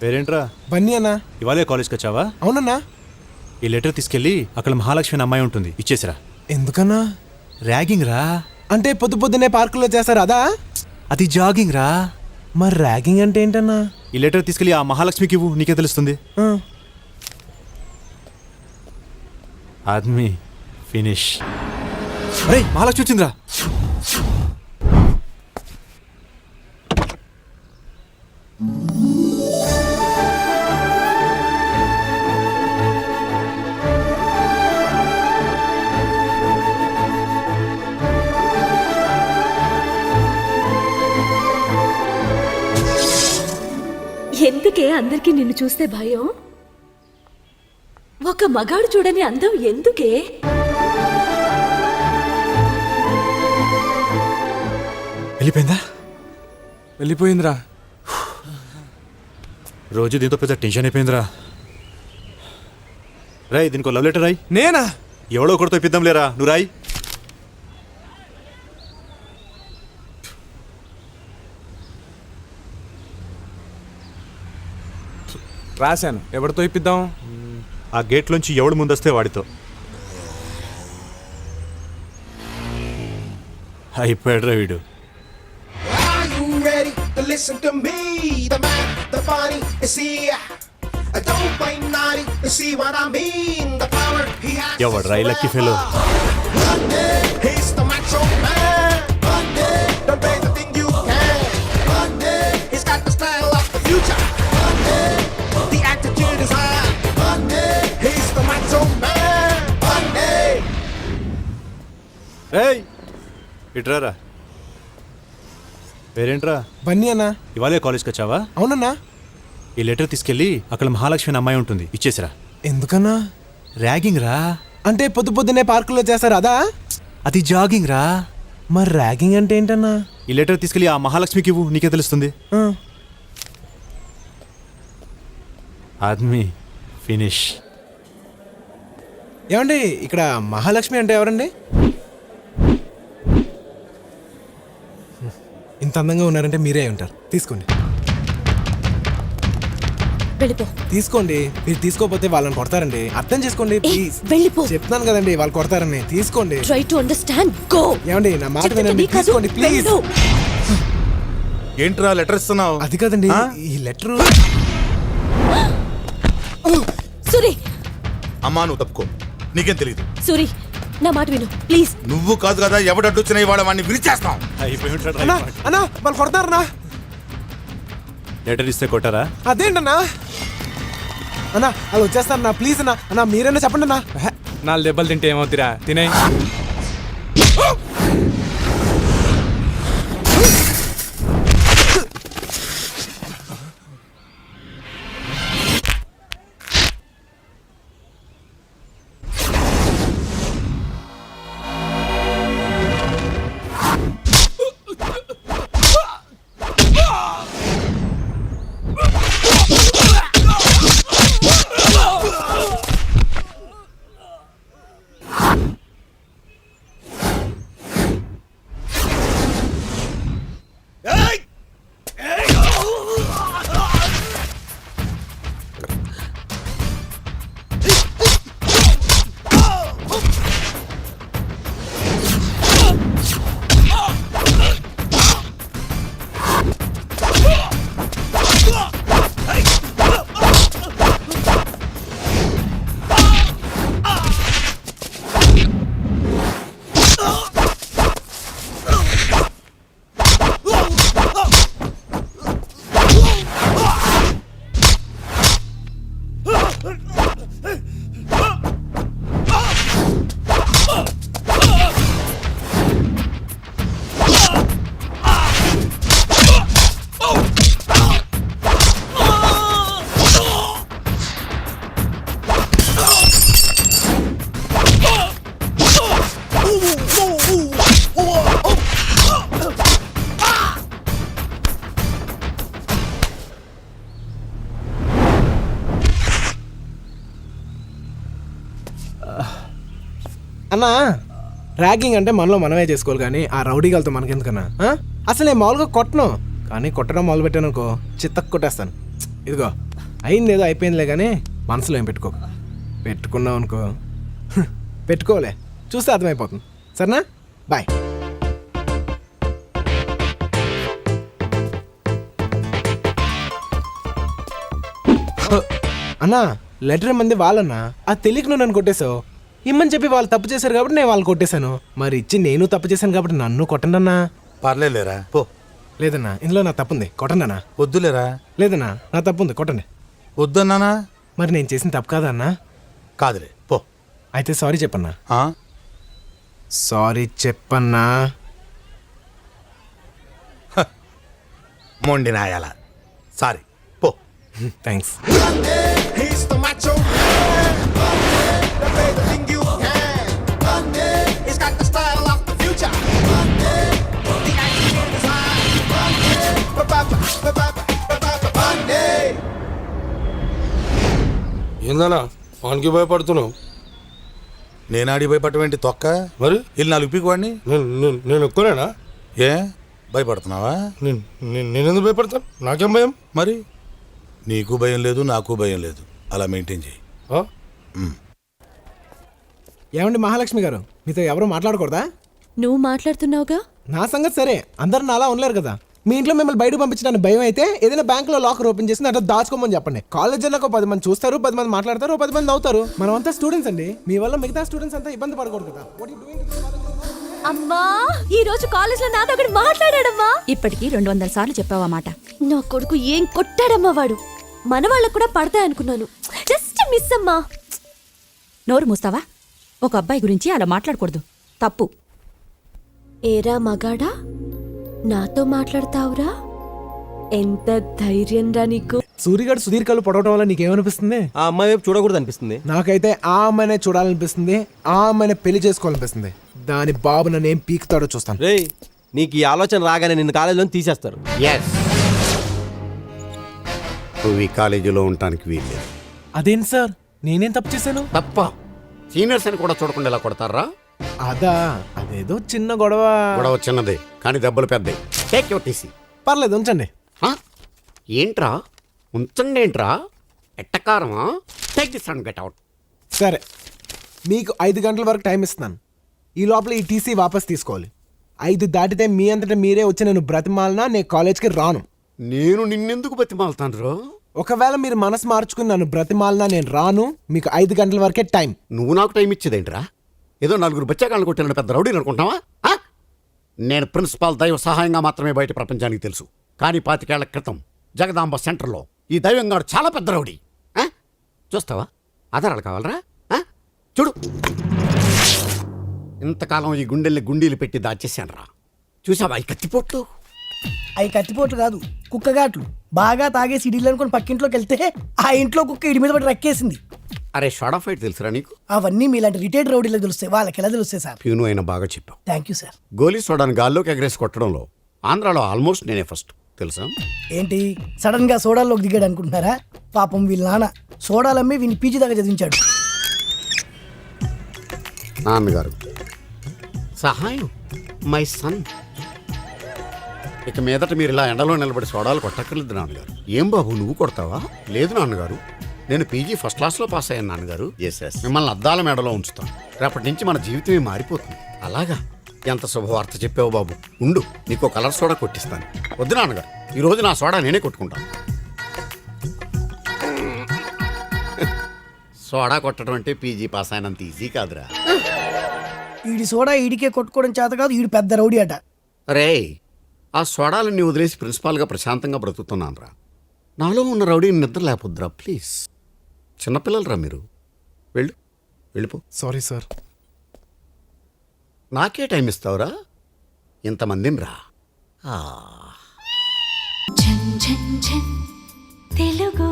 పేరేంట్రా? బన్నీ అన్నా. ఇవాళే కాలేజ్కి వచ్చావా? అవునన్నా. ఈ లెటర్ తీసుకెళ్ళి అక్కడ మహాలక్ష్మి అనే అమ్మాయి ఉంటుంది, ఇచ్చేసిరా. ఎందుకన్నా? ర్యాగింగ్ రా. అంటే పొద్దున్నే పార్కులో చేస్తారు అదా? అది జాగింగ్ రా. మరి ర్యాగింగ్ అంటే ఏంటన్నా? ఈ లెటర్ తీసుకెళ్ళి ఆ మహాలక్ష్మికి ఇవ్వు, నీకే తెలుస్తుంది. ఆద్మీ ఫినిష్. అరే మహాలక్ష్మి వచ్చిందిరా. ఎందుకే అందరికీ నిన్ను చూస్తే భయం? ఒక మగాడు చూడని అందం ఎందుకే? వెళ్ళిపోయిందా? వెళ్ళిపోయిందిరా. రోజు దీంతో పెద్ద టెన్షన్ అయిపోయిందిరా. రాయ్, దీనికి లవ్ లెటర్ రాయ్. నేనా? ఎవడో ఒకటితో ఇప్పిద్దాం లేరా, నువ్వు రాయ్. రాశాను. ఎవరితో ఇప్పిద్దాం? ఆ గేట్లోంచి ఎవడు ముందొస్తే వాడితో. అయిపోయాడు రా వీడు. ఎవడు రా లక్కీ ఫెలో? ఇట్రారా. పేరేంట్రా? బన్నీ అన్నా. ఇవాళే కాలేజ్కి వచ్చావా? అవునన్నా. ఈ లెటర్ తీసుకెళ్ళి అక్కడ మహాలక్ష్మి అనే అమ్మాయి ఉంటుంది, ఇచ్చేసిరా. ఎందుకన్నా? ర్యాగింగ్ రా. అంటే పొద్దున్నే పార్కులో చేస్తారు అదా? అది జాగింగ్ రా. మరి ర్యాగింగ్ అంటే ఏంటన్నా? ఈ లెటర్ తీసుకెళ్ళి ఆ మహాలక్ష్మికి ఇవ్వు, నీకే తెలుస్తుంది. ఆద్మీ ఫినిష్. ఏమండి, ఇక్కడ మహాలక్ష్మి అంటే ఎవరండి? ఇంత అందంగా ఉన్నారంటే మీరే ఉంటారు. తీసుకోండి. వెళ్ళిపో. తీసుకోండి. మీరు తీసుకోకపోతే వాళ్ళని కొడతారండి. అర్థం చేసుకోండి ప్లీజ్. వెళ్ళిపో. చెప్తున్నాను కదండి, వాళ్ళు కొడతారని. తీసుకోండి. Try to understand. గో. ఏమండి, నా మాట వినండి. తీసుకోండి ప్లీజ్. ఏంట్రా లెటర్ ఇస్తున్నావు? అది కదండి, ఈ లెటర్. సూరి, అమ్మా నువ్వు తప్పుకో, నీకేం తెలియదు. సూరి నా మాట విను ప్లీజ్. నువ్వు కాదు కదా ఎవడడ్డొచ్చిన ఇవాళ వాడిని విరిచేస్తాం. అన్నా వాళ్ళు కొడతారన్నా. లెటర్ ఇస్తే కొట్టారా? అదేంటన్నా? అన్నా వాళ్ళు వచ్చేస్తారన్నా ప్లీజ్. అన్నా మీరైనా చెప్పండి అన్నా. 4 దెబ్బలు తింటే ఏమవుతురా, తినే. అన్నా ర్యాగింగ్ అంటే మనలో మనమే చేసుకోవాలి కానీ ఆ రౌడీగాలతో మనకెందుకన్నా? అసలు నేను మామూలుగా కొట్టను, కానీ కొట్టడం మొదలు పెట్టాను అనుకో చిత్తకు కొట్టేస్తాను. ఇదిగో అయింది ఏదో అయిపోయిందిలే కానీ మనసులో ఏం పెట్టుకో. పెట్టుకున్నావు అనుకో పెట్టుకోలే చూస్తే అర్థమైపోతుంది. సరేనా? బాయ్. అన్నా లెటర్ ఇమ్మంది వాళ్ళన్నా, అది తెలియక నువ్వు నన్ను కొట్టేశావు. ఇమ్మని చెప్పి వాళ్ళు తప్పు చేశారు కాబట్టి నేను వాళ్ళు కొట్టేశాను. మరి ఇచ్చి నేను తప్పు చేశాను కాబట్టి నన్ను కొట్టండి అన్నా. పర్లేదులేరా పో. లేదన్నా ఇందులో నా తప్పుంది, కొట్టండి అన్నా. వద్దులేరా. లేదన్నా నా తప్పుంది, కొట్టండి. వద్దన్నానా? మరి నేను చేసిన తప్పు కాదా అన్నా? కాదులే పో. అయితే సారీ చెప్పన్నా. ఆ? సారీ చెప్పన్నా. మొండి నాయాల. సారీ పో. Thanks. He's the macho man. The baby thing you can. He's got the style of the future. The action in his eye. Bundy. ఏందన్నా వానికి భయపడుతున్నావు? నేను ఆడి భయపడటం ఏంటి తొక్క? మరి వీళ్ళు 4 పీకువాడిని. నేను ఎక్కువనేనా? ఏ భయపడుతున్నావా? నేనెందుకు భయపడతాను? నాకేం భయం? మరి నీకు భయం లేదు, నాకు భయం లేదు. అలా మెయింటైన్ చేయి. ఆ? ఏమండి మహాలక్ష్మి గారు, మీతో ఎవరు మాట్లాడకూడదా? నువ్వు మాట్లాడుతున్నావుగా. నా సంగతి సరే, అందరు నాలా ఉండలేరు కదా. మీ ఇంట్లో మిమ్మల్ని బయటకు పంపించడానికి భయం అయితే ఏదైనా బ్యాంకులో లాకర్ ఓపెన్ చేసి అట్లా దాచుకోమని చెప్పండి. కాలేజ్ అన్నాక 10 మంది చూస్తారు, 10 మంది మాట్లాడతారు, 10 మంది నవ్వుతారు. మనమంతా స్టూడెంట్స్ అండి. మీ వల్ల మిగతా స్టూడెంట్స్ అంతా ఇబ్బంది పడకూడదు కదా. అమ్మా ఈ రోజు కాలేజ్ లో నాతో ఒకటి మాట్లాడాడమ్మా. ఇప్పటికి 200 సార్లు చెప్పావా మాట? నా కొడుకు ఏం కొట్టాడమ్మా వాడు. మన వాళ్ళకు కూడా పడతాయి అనుకున్నాను. జస్ట్ మిస్ అమ్మా. నోరు మూస్తావా? ఒక అబ్బాయి గురించి అలా మాట్లాడకూడదు, తప్పు. ఏరా మగాడా నాతో మాట్లాడతావురా? ఎంత ధైర్యం రా నీకు. సూర్యగాడు సుధీర్ కళ్ళు పొడవటం వల్ల నీకేమనిపిస్తుంది? ఆ అమ్మాయి వైపు చూడకూడదు అనిపిస్తుంది. నాకైతే ఆ అమ్మాయినే చూడాలనిపిస్తుంది, ఆ అమ్మాయినే పెళ్లి చేసుకోవాలనిపిస్తుంది. దాని బాబు నన్ను ఏం పీకుతాడో చూస్తాను. రేయ్ నీకు ఈ ఆలోచన రాగానే నిన్ను కాలేజీలో తీసేస్తారు. నువ్వు ఈ కాలేజీలో ఉండటానికి వీల్లేదు. అదేంటి సార్, నేనేం తప్పు చేశాను? తప్ప సీనియర్స్ అని కూడా చూడకుండా ఎలా కొడతారా? అదా అదేదో చిన్న గొడవ. గొడవ చిన్నదే కానీ దెబ్బలు పెద్దవి. Take your TC. పర్లేదు ఉంచండి. ఏంట్రా ఉంచండి ఏంట్రా? ఎట్టకారమా? Take this and get out. సరే మీకు 5 గంటల వరకు టైం ఇస్తున్నాను. ఈ లోపల ఈ టీసీ వాపస్ తీసుకోవాలి. 5 దాటితే మీ అంతటా మీరే వచ్చి నేను బ్రతిమాలనా నేను కాలేజ్కి రాను. నేను నిన్నెందుకు బతిమాలుతాను రో? ఒకవేళ మీరు మనసు మార్చుకుని నన్ను బ్రతిమాలనా నేను రాను. మీకు 5 గంటల వరకే టైం. నువ్వు నాకు టైం ఇచ్చేదేంట్రా? ఏదో 4 బచ్చాకాలను కొట్టిన పెద్ద రౌడీని అనుకుంటావా? నేను ప్రిన్సిపాల్ దైవ సహాయంగా మాత్రమే బయట ప్రపంచానికి తెలుసు. కానీ 25 ఏళ్ల క్రితం జగదాంబ సెంటర్లో ఈ దైవంగాడు చాలా పెద్ద రౌడీ. చూస్తావా? ఆధారాలు కావాలరా? చూడు, ఇంతకాలం ఈ గుండెల్ని గుండీలు పెట్టి దాచేశాను రా. చూసావా ఈ కత్తిపోట్లు? అవి కత్తిపోట్లు కాదు, కుక్కగాట్లు. బాగా తాగేసి ఇడిలు అనుకుని పక్కింట్లోకి వెళ్తే ఆ ఇంట్లో కుక్క ఇడి మీద పడి రక్కేసింది. అరే షార్ట్ ఆఫ్ ఫైట్ తెలుసురా నీకు? అవన్నీ మీలాంటి రిటైర్డ్ రౌడీలకు తెలుస్తాయి, వాళ్ళకి ఎలా తెలుస్తాయి సార్? ప్యూను అయినా బాగా చెప్పావు. Thank you sir. గోలీ సోడాను గాల్లోకి ఎగరేసి కొట్టడంలో ఆంధ్రాలో ఆల్మోస్ట్ నేనే ఫస్ట్ తెలుసా? ఏంటి సడన్ గా సోడాల్లోకి దిగాడు అనుకుంటున్నారా? పాపం వీళ్ళ నాన్న సోడాలమ్మి వీని పీజీ దాకా చదివించాడు. నాన్నగారు సహాయం మై సన్. ఇక మీదట మీరు ఇలా ఎండలో నిలబడి సోడాలు కొట్టక్కర్లేదు నాన్నగారు. ఏం బాబు నువ్వు కొడతావా? లేదు నాన్నగారు, నేను పీజీ ఫస్ట్ క్లాస్లో పాస్ అయ్యాను నాన్నగారు. మిమ్మల్ని అద్దాల మేడలో ఉంచుతాను. రేపటి నుంచి మన జీవితమే మారిపోతుంది. అలాగా? ఎంత శుభవార్త చెప్పావు బాబు. ఉండు, నీకు కలర్ సోడా కొట్టిస్తాను. వద్దు నాన్నగారు, ఈరోజు నా సోడా నేనే కొట్టుకుంటాను. సోడా కొట్టడం అంటే పీజీ పాస్ అయినంత ఈజీ కాదురా. ఈడి సోడా ఈడికే కొట్టుకోవడం చేత కాదు, ఈడు పెద్ద రౌడీ అట. రే, ఆ సోడాలన్నీ వదిలేసి ప్రిన్సిపాల్గా ప్రశాంతంగా బ్రతుకుతున్నాను రా. నాలో ఉన్న రౌడీని నిద్ర లేకపోద్దురా ప్లీజ్. చిన్నపిల్లలరా మీరు. వెళ్ళిపో. Sorry sir. నాకే టైం ఇస్తావురా? ఇంతమందిని రా. తెలుగు